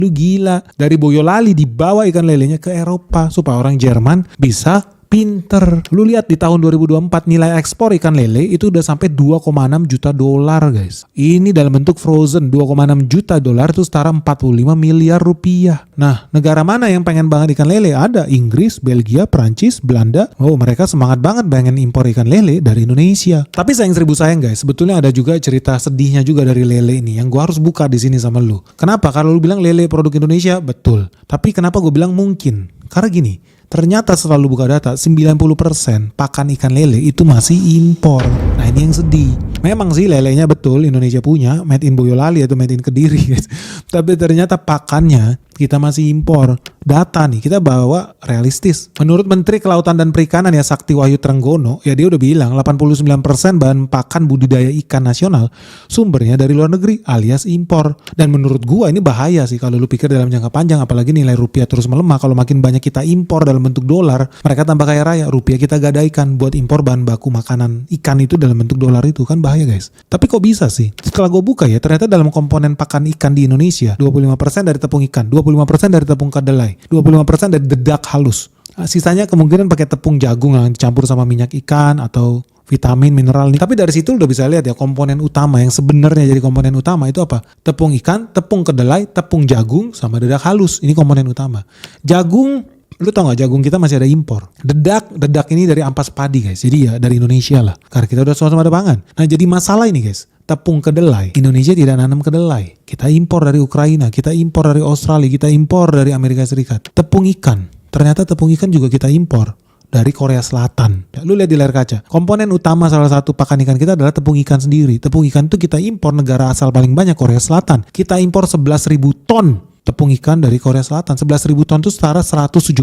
Lu gila, dari Boyolali dibawa ikan lelenya ke Eropa supaya orang Jerman bisa pinter. Lu lihat di tahun 2024 nilai ekspor ikan lele itu udah sampai 2,6 juta dolar guys. Ini dalam bentuk frozen. 2,6 juta dolar itu setara 45 miliar rupiah. Nah, negara mana yang pengen banget ikan lele? Ada Inggris, Belgia, Prancis, Belanda. Oh, mereka semangat banget pengen impor ikan lele dari Indonesia. Tapi sayang seribu sayang guys, sebetulnya ada juga cerita sedihnya juga dari lele ini yang gua harus buka di sini sama lu. Kenapa? Kalau lu bilang lele produk Indonesia, betul. Tapi kenapa gue bilang mungkin? Karena gini, ternyata setelah lu buka data, 90% pakan ikan lele itu masih impor. Nah ini yang sedih. Memang sih lelenya betul Indonesia punya, made in Boyolali atau made in Kediri guys. Tapi ternyata pakannya kita masih impor. Data nih, kita bawa realistis. Menurut Menteri Kelautan dan Perikanan ya Sakti Wahyu Trenggono, ya dia udah bilang 89% bahan pakan budidaya ikan nasional sumbernya dari luar negeri alias impor. Dan menurut gua ini bahaya sih kalau lu pikir dalam jangka panjang, apalagi nilai rupiah terus melemah. Kalau makin banyak kita impor dalam bentuk dolar, mereka tambah kaya raya, rupiah kita gadaikan buat impor bahan baku makanan ikan itu dalam bentuk dolar itu kan bahaya guys. Tapi kok bisa sih? Setelah gue buka ya, ternyata dalam komponen pakan ikan di Indonesia 25% dari tepung ikan, 25% dari tepung kedelai, 25% dari dedak halus. Sisanya kemungkinan pakai tepung jagung yang dicampur sama minyak ikan atau vitamin, mineral nih. Tapi dari situ udah bisa lihat ya komponen utama yang sebenarnya jadi komponen utama itu apa? Tepung ikan, tepung kedelai, tepung jagung, sama dedak halus. Ini komponen utama. Jagung, lu tau gak jagung kita masih ada impor. Dedak ini dari ampas padi guys. Jadi ya dari Indonesia lah. Karena kita udah sama-sama ada pangan. Nah jadi masalah ini guys. Tepung kedelai, Indonesia tidak nanam kedelai. Kita impor dari Ukraina, kita impor dari Australia, kita impor dari Amerika Serikat. Tepung ikan, ternyata tepung ikan juga kita impor dari Korea Selatan. Ya, lu lihat di layar kaca. Komponen utama salah satu pakan ikan kita adalah tepung ikan sendiri. Tepung ikan itu kita impor, negara asal paling banyak Korea Selatan. Kita impor 11.000 ton tepung ikan dari Korea Selatan. 11.000 ton itu setara 177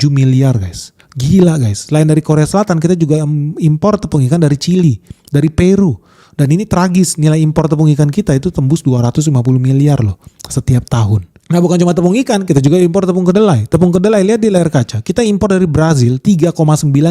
miliar guys. Gila guys. Selain dari Korea Selatan, kita juga impor tepung ikan dari Chili, dari Peru. Dan ini tragis, nilai impor tepung ikan kita itu tembus 250 miliar loh setiap tahun. Nah bukan cuma tepung ikan, kita juga impor tepung kedelai. Tepung kedelai, lihat di layar kaca. Kita impor dari Brazil 3,9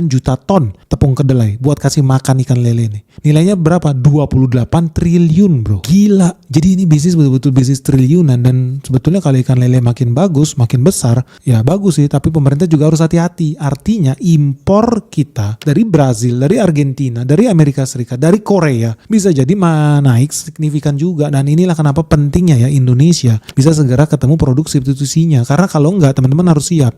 juta ton tepung kedelai buat kasih makan ikan lele ini. Nilainya berapa? 28 triliun bro. Gila. Jadi ini bisnis betul-betul bisnis triliunan. Dan sebetulnya kalau ikan lele makin bagus, makin besar, ya bagus sih. Tapi pemerintah juga harus hati-hati. Artinya impor kita dari Brazil, dari Argentina, dari Amerika Serikat, dari Korea bisa jadi naik signifikan juga. Dan inilah kenapa pentingnya ya Indonesia bisa segera ketemu produk substitusinya. Karena kalau enggak teman-teman harus siap.